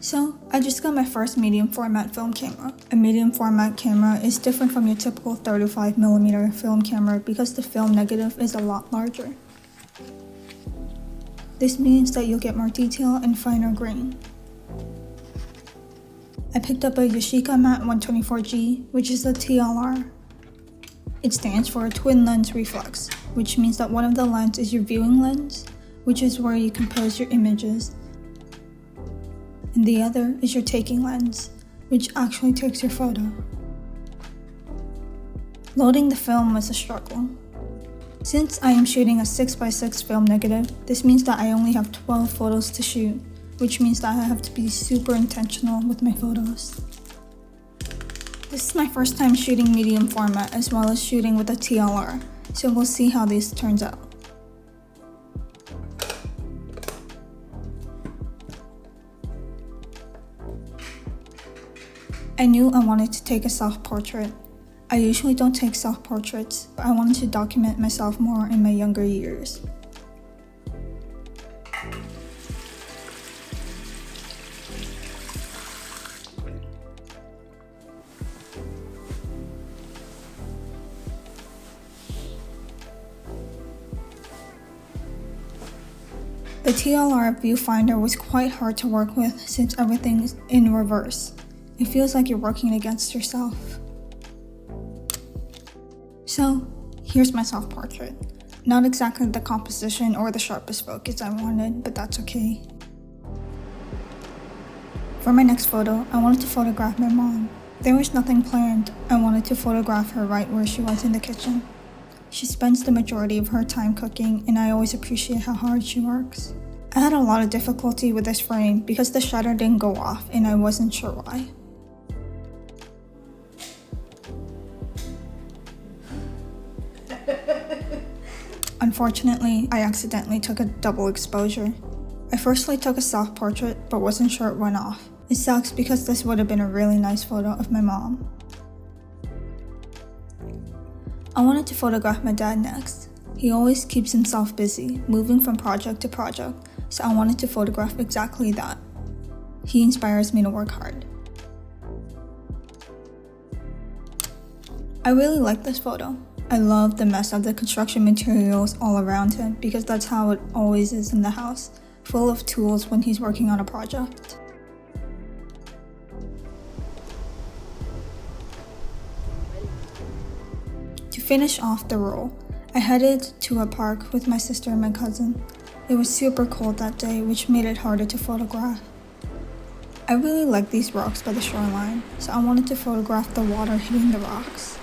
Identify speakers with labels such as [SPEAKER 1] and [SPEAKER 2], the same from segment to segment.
[SPEAKER 1] So, I just got my first medium format film camera. A medium format camera is different from your typical 35mm film camera because the film negative is a lot larger. This means that you'll get more detail and finer grain. I picked up a Yashica Mat 124G, which is a TLR. It stands for a twin lens reflex, which means that one of the lenses is your viewing lens, which is where you compose your images, and the other is your taking lens, which actually takes your photo. Loading the film was a struggle. Since I am shooting a 6x6 film negative, this means that I only have 12 photos to shoot, which means that I have to be super intentional with my photos. This is my first time shooting medium format as well as shooting with a TLR, so we'll see how this turns out. I knew I wanted to take a self-portrait. I usually don't take self-portraits, but I wanted to document myself more in my younger years. The TLR viewfinder was quite hard to work with since everything is in reverse. It feels like you're working against yourself. So, here's my self-portrait. Not exactly the composition or the sharpest focus I wanted, but that's okay. For my next photo, I wanted to photograph my mom. There was nothing planned. I wanted to photograph her right where she was in the kitchen. She spends the majority of her time cooking, and I always appreciate how hard she works. I had a lot of difficulty with this frame because the shutter didn't go off, and I wasn't sure why. Unfortunately, I accidentally took a double exposure. I firstly took a self-portrait, but wasn't sure it went off. It sucks because this would have been a really nice photo of my mom. I wanted to photograph my dad next. He always keeps himself busy, moving from project to project, so I wanted to photograph exactly that. He inspires me to work hard. I really like this photo. I love the mess of the construction materials all around him because that's how it always is in the house, full of tools when he's working on a project. To finish off the roll, I headed to a park with my sister and my cousin. It was super cold that day, which made it harder to photograph. I really like these rocks by the shoreline, so I wanted to photograph the water hitting the rocks.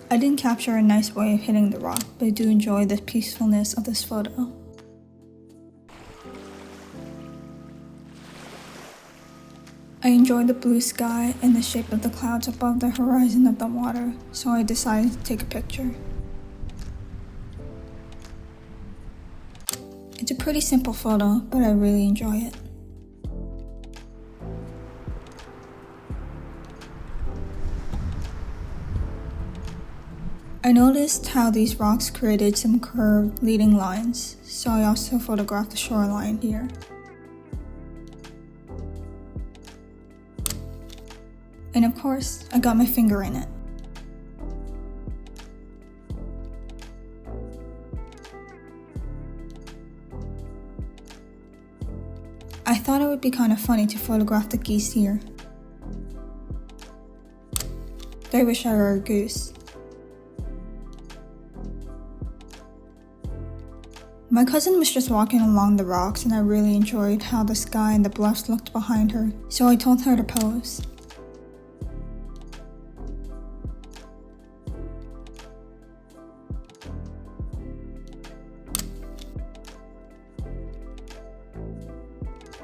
[SPEAKER 1] I didn't capture a nice way of hitting the rock, but I do enjoy the peacefulness of this photo. I enjoy the blue sky and the shape of the clouds above the horizon of the water, so I decided to take a picture. It's a pretty simple photo, but I really enjoy it. I noticed how these rocks created some curved leading lines, so I also photographed the shoreline here. And of course, I got my finger in it. I thought it would be kind of funny to photograph the geese here. I wish I were a goose. My cousin was just walking along the rocks and I really enjoyed how the sky and the bluffs looked behind her, so I told her to pose.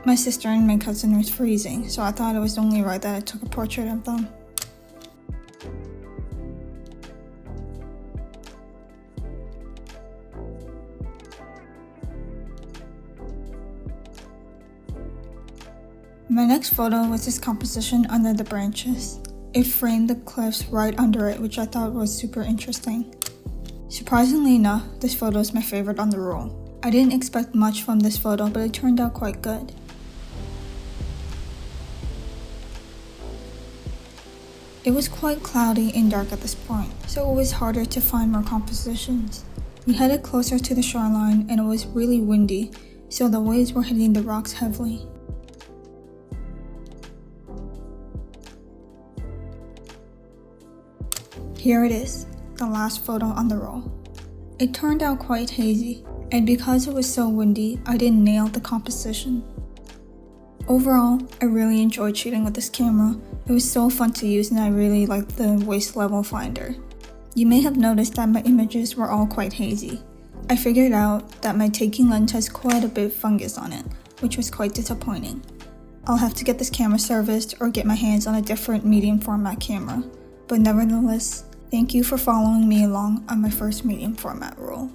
[SPEAKER 1] My sister and my cousin was freezing, so I thought it was only right that I took a portrait of them. My next photo was this composition under the branches. It framed the cliffs right under it, which I thought was super interesting. Surprisingly enough, this photo is my favorite on the roll. I didn't expect much from this photo, but it turned out quite good. It was quite cloudy and dark at this point, so it was harder to find more compositions. We headed closer to the shoreline and it was really windy, so the waves were hitting the rocks heavily. Here it is, the last photo on the roll. It turned out quite hazy, and because it was so windy, I didn't nail the composition. Overall, I really enjoyed shooting with this camera. It was so fun to use and I really liked the waist level finder. You may have noticed that my images were all quite hazy. I figured out that my taking lens has quite a bit of fungus on it, which was quite disappointing. I'll have to get this camera serviced or get my hands on a different medium format camera. But nevertheless, thank you for following me along on my first medium format roll.